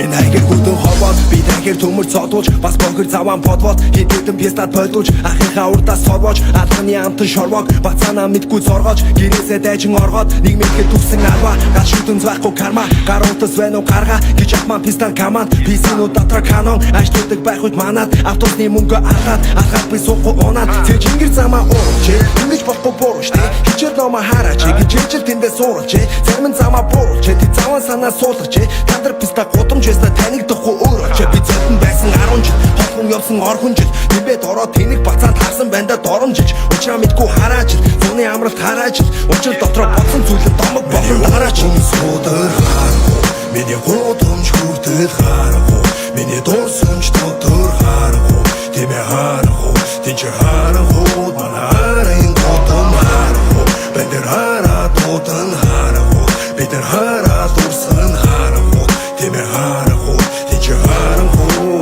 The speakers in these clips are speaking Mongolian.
Энэ хайгэр хөдөн ховоод би дахир төмөр цодуулж бас богер заван подвод хэдэн пьестад бойлуулж ахынхаа урдаас сорвож алханы амтан шорвог бацаана мэдгүй зоргож гэрээсээ дайжин оргоод нэг мэдэхэд төгсөн алва гал шүтэн зайхгүй карма гаруутас байна уу гарга гэж ахман пистан каман писинууд дотор канон ажлуудаг байх үед манад автобусны мөнгө алхаад би суухгүй унаад тэр жингэр замаа уурч ингэж болохгүй буруу штэ хичээл номоо хараач гэж ижил тэндээ сууруулж зарим нь замаа бууруулж тэд заван санаа суулгаж тандар писта гудамж байснаа танигдахгүй өөрөө би зэтэн байсан 10 жил толгон явсан орхон жил нэмээд ороод тэнэг бацаанд харсан байндаа доромжилж учраа мэдгүй хараач зуны амралт хараач учир дотроо бодсон зүйлэн домог болон дараач суудар харахгүй миний гудамж хүртэл харахгүй миний дуусамж дотор харахгүй тэмээ харахгүй тэнч харахгүй манарын гудам харахгүй бэдэр хараа дотон харахгүй бэдэр хараа дурсан харахгүй тэмээ харахгүй тэнч харахгүй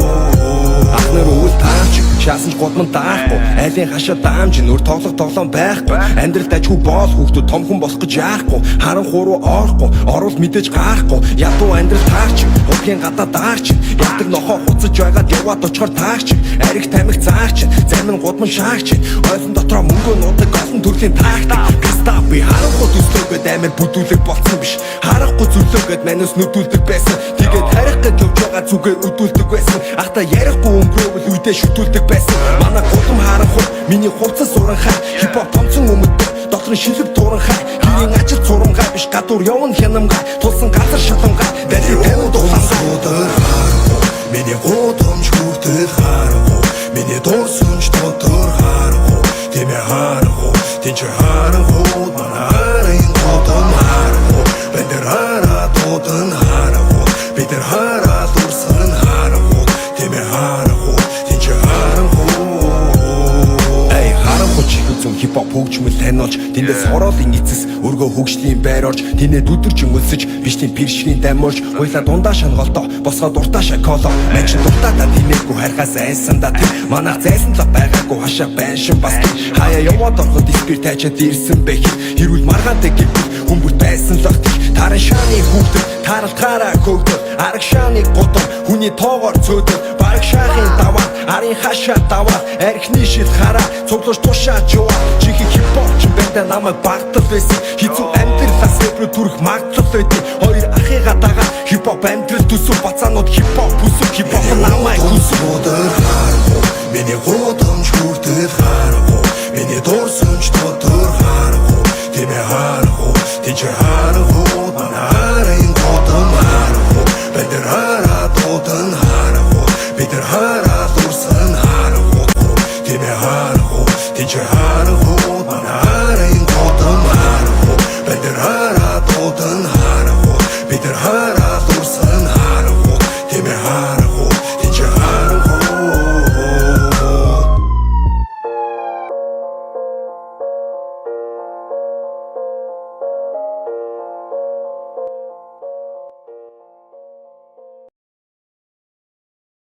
ахнар үл таач шаасан гудман даахгүй айлын хашаа даамж нүр тоглоом байхгүй амьдралд ажгүй боол хүүхдүүд том хүн болох гэж яахгүй харанхуу руу орохгүй орвол мэдээж гарахгүй ядуу амьдрал таарч удгийн гадаа даарч ятдаг нохоо хуцаж байгаад яваад очихоор таарч ариг тамиг заарч зарим нь гудман шаагч ойлон дотроо мөнгөө нуудаг олон төрлийн тактик писта би харанхуу төслөөгөөд амар бүдүүлэг болсон биш харахгүй зүлөөгөөд манус нүдүүлдэг байсан тэгээд тарих гэж явж байгаа зүгээ өдүүлдэг байсан ахта ярихгүй өнгөрөөвөл үедээ шүтүүлдэг байсан манай гудам харанхуу миний хувцас уранхай хипхоп томцсон өмддөг дотор нь шилэг туранхай хэрийн ажил цурамгай биш гадуур явна хянамгай тулсан газар шатамгай дали тавин дулаан суудар харахгүй миний гудамж хүртэл харахгүй миний дуусамж дотор харахгүй тэмээ харахгүй тэнч харахгүй манарын гудам харахгүй бэдэр хараа дотон харахгүй бэдэр хараа дурсан харахгүй тэмээ харахгүй тэнч харахгүй хипхоп хөгжмөл таниулж тэндээс хороолын эцэс өргөө хөгжлийн байр орж тэнэд өдөрж өнгөлсөж бичлийн пиршгийн дамжуулж хуйлаа дундаа шанголтоо босгоо дуртаа шоколо мэнч дуртаа та тэнэггүй харахаас айсандаа тэр манайх зайсан л байгаагүй хашаа байшин бас хаяа яваад ороход спирт тайчаад ирсэн бэ хэрүүл маргаантай гэвэл хүмүүст байсан л огт таран шааны хүүхдүүд таралтаараа хөөгдөв арга шааны гудам хүний тоогоор цөөдөв бараг шахын даваа арын хашаа даваа архины шил хараа цуглууш тушаач юу чихи хипхоп ч бэнтэ намайг багтал байсан хизүү амьдралаас рэпер түрх магтлал байдیں۔ Хоёр ахыгаа дагаад хипхоп амьдрал төсөв бацаанууд хипхоп бүсөв хипхоп намайг хүсвээр харахгүй миний гудамж хүртэл харахгүй миний дуурсамж